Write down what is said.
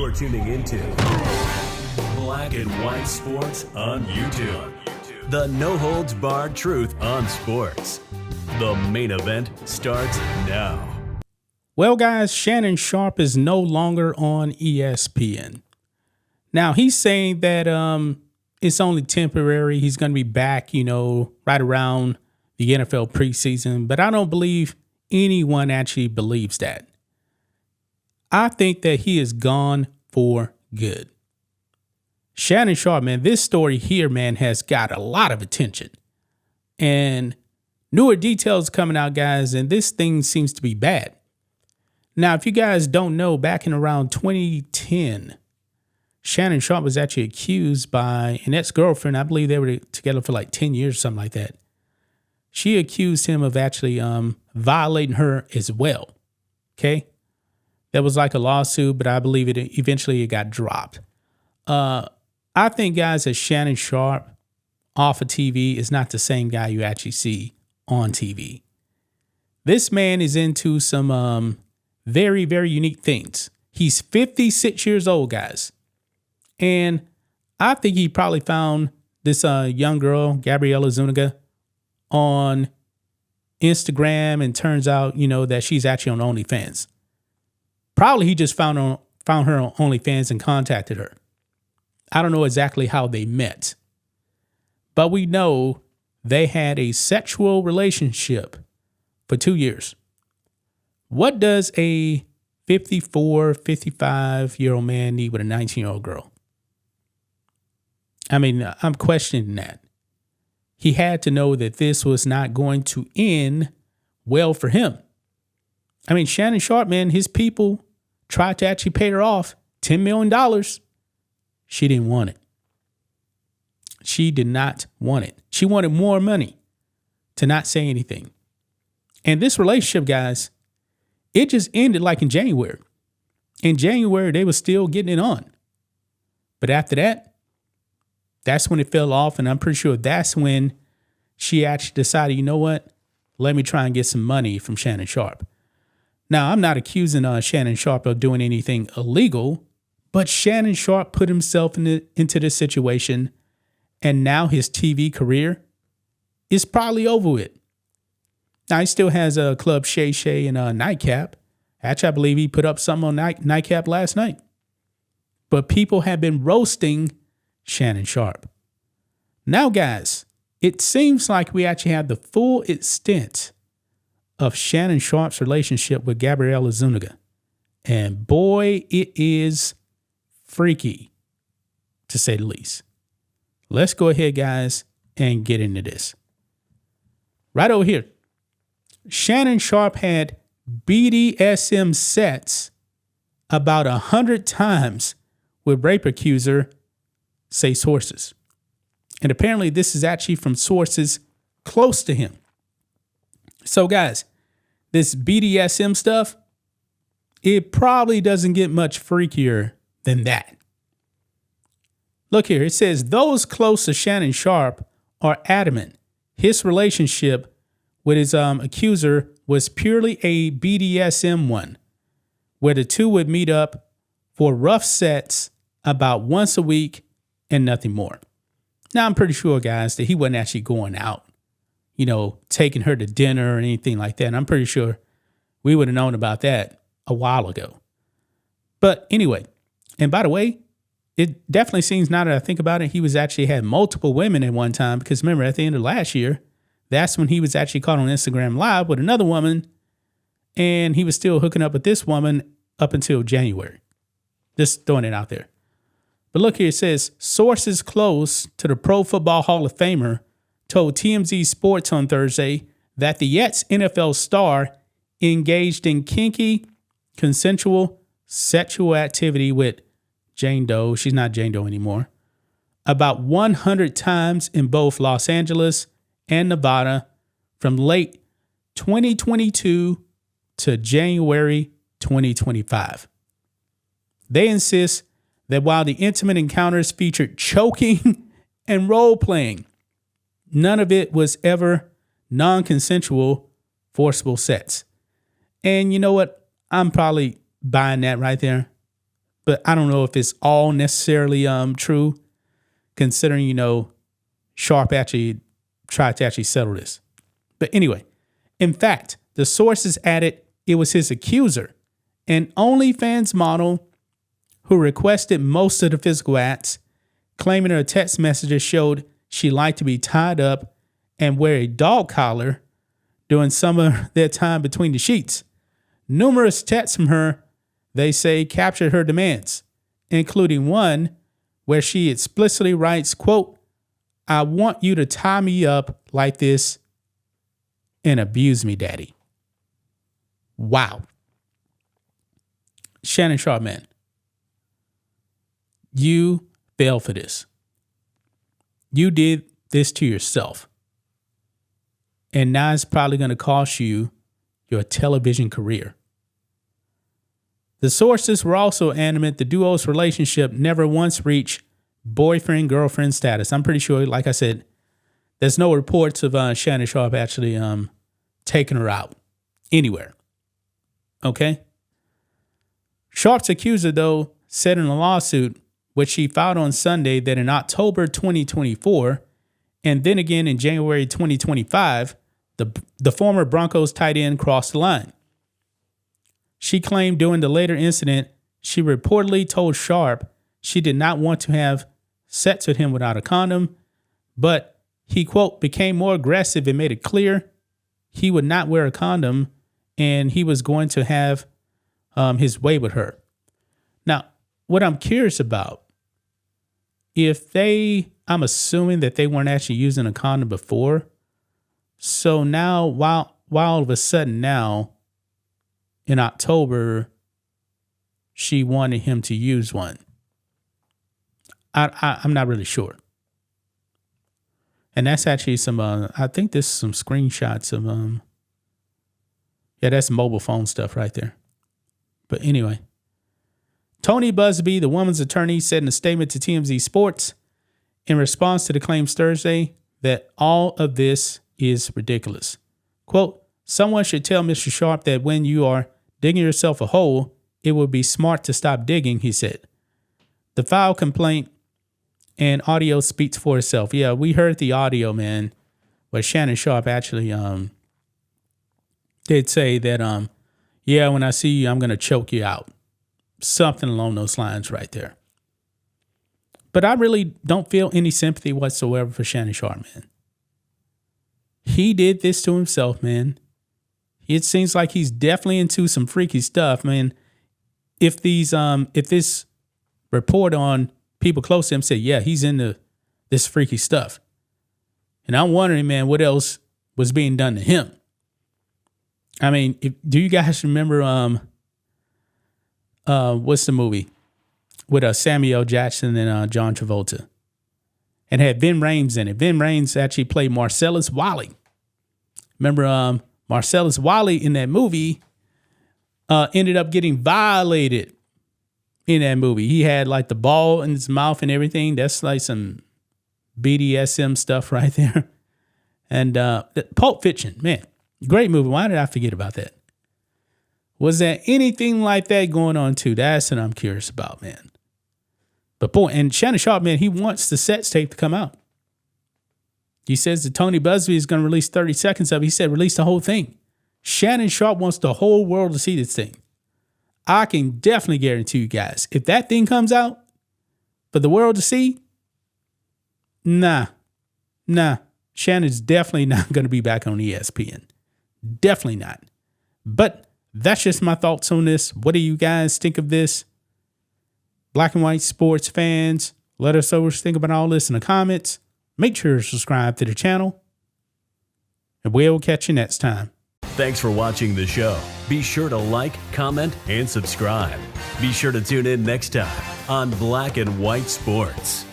You're tuning into Black and White Sports on YouTube. The no-holds-barred truth on sports. The main event starts now. Well, guys, Shannon Sharpe is no longer on ESPN. Now, he's saying that it's only temporary. He's going to be back, right around the NFL preseason. But I don't believe anyone actually believes that. I think that he is gone for good. Shannon Sharpe, man, this story here, man, has got a lot of attention. And newer details coming out, guys, and this thing seems to be bad. Now, if you guys don't know, back in around 2010, Shannon Sharpe was actually accused by an ex-girlfriend. I believe they were together for like 10 years or something like that. She accused him of actually violating her as well. Okay? That was like a lawsuit, but I believe it got dropped. I think, guys, that Shannon Sharpe off of TV is not the same guy you actually see on TV. This man is into some very, very unique things. He's 56 years old, guys. And I think he probably found this young girl, Gabriella Zuniga, on Instagram, and turns out, that she's actually on OnlyFans. Probably he just found her on OnlyFans and contacted her. I don't know exactly how they met, but we know they had a sexual relationship for 2 years. What does a 54, 55-year-old man need with a 19-year-old girl? I mean, I'm questioning that. He had to know that this was not going to end well for him. I mean, Shannon Sharpe, man, his people tried to actually pay her off $10 million. She didn't want it. She did not want it. She wanted more money to not say anything. And this relationship, guys, it just ended like in January. In January, they were still getting it on. But after that, that's when it fell off. And I'm pretty sure that's when she actually decided, you know what? Let me try and get some money from Shannon Sharpe. Now, I'm not accusing Shannon Sharpe of doing anything illegal, but Shannon Sharpe put himself into this situation, and now his TV career is probably over with. Now, he still has a Club Shay Shay and a Nightcap. Actually, I believe he put up something on Nightcap last night. But people have been roasting Shannon Sharpe. Now, guys, it seems like we actually have the full extent of Shannon Sharpe's relationship with Gabriella Zuniga. And boy, it is freaky, to say the least. Let's go ahead, guys, and get into this. Right over here, Shannon Sharpe had BDSM sets about 100 times with rape accuser, say sources. And apparently this is actually from sources close to him. So, guys, this BDSM stuff, it probably doesn't get much freakier than that. Look here, it says those close to Shannon Sharpe are adamant his relationship with his accuser was purely a BDSM one, where the two would meet up for rough sets about once a week and nothing more. Now, I'm pretty sure, guys, that he wasn't actually going out, taking her to dinner or anything like that. And I'm pretty sure we would have known about that a while ago. But anyway, and by the way, it definitely seems, now that I think about it, he was actually had multiple women at one time, because remember, at the end of last year, that's when he was actually caught on Instagram Live with another woman, and he was still hooking up with this woman up until January. Just throwing it out there. But look here, it says, sources close to the Pro Football Hall of Famer told TMZ Sports on Thursday that the ex-NFL star engaged in kinky, consensual sexual activity with Jane Doe, she's not Jane Doe anymore, about 100 times in both Los Angeles and Nevada from late 2022 to January 2025. They insist that while the intimate encounters featured choking and role-playing, none of it was ever non-consensual, forcible sex. And you know what? I'm probably buying that right there. but I don't know if it's all necessarily true, considering, Sharpe actually tried to actually settle this. But anyway, in fact, the sources added it was his accuser, an OnlyFans model who requested most of the physical acts, claiming her text messages showed she liked to be tied up and wear a dog collar during some of their time between the sheets. Numerous texts from her, they say, captured her demands, including one where she explicitly writes, quote, "I want you to tie me up like this and abuse me, daddy." Wow. Shannon Sharpe, man, you fell for this. You did this to yourself. And now it's probably going to cost you your television career. The sources were also adamant the duo's relationship never once reached boyfriend-girlfriend status. I'm pretty sure, like I said, there's no reports of Shannon Sharpe actually taking her out anywhere. Okay? Sharpe's accuser, though, said in a lawsuit, which she filed on Sunday, that in October 2024, and then again in January 2025, the former Broncos tight end crossed the line. She claimed during the later incident, she reportedly told Sharpe she did not want to have sex with him without a condom, but he, quote, became more aggressive and made it clear he would not wear a condom and he was going to have his way with her. Now, what I'm curious about, I'm assuming that they weren't actually using a condom before. So now, while all of a sudden now, in October, she wanted him to use one. I'm not really sure. And that's actually I think this is some screenshots of, that's mobile phone stuff right there. But anyway, Tony Busby, the woman's attorney, said in a statement to TMZ Sports in response to the claims Thursday that all of this is ridiculous. Quote, "Someone should tell Mr. Sharpe that when you are digging yourself a hole, it would be smart to stop digging," he said. The filed complaint and audio speaks for itself. Yeah, we heard the audio, man, where Shannon Sharpe actually did say that, when I see you, I'm going to choke you out. Something along those lines right there. But I really don't feel any sympathy whatsoever for Shannon Sharpe, man. He did this to himself, man. It seems like he's definitely into some freaky stuff, man. If this report on people close to him said, yeah, he's into this freaky stuff. And I'm wondering, man, what else was being done to him? I mean, do you guys remember what's the movie with Samuel Jackson and John Travolta? And had Vin Rames in it. Vin Rames actually played Marcellus Wally. Remember Marcellus Wally in that movie ended up getting violated in that movie. He had like the ball in his mouth and everything. That's like some BDSM stuff right there. And Pulp Fiction, man, great movie. Why did I forget about that? Was there anything like that going on too? That's what I'm curious about, man. But boy, and Shannon Sharpe, man, he wants the sex tape to come out. He says that Tony Busby is going to release 30 seconds of it. He said release the whole thing. Shannon Sharpe wants the whole world to see this thing. I can definitely guarantee you guys, if that thing comes out for the world to see, nah. Shannon's definitely not going to be back on ESPN. Definitely not. But that's just my thoughts on this. What do you guys think of this? Black and white sports fans, let us know what you think about all this in the comments. Make sure to subscribe to the channel. And we'll catch you next time. Thanks for watching the show. Be sure to like, comment, and subscribe. Be sure to tune in next time on Black and White Sports.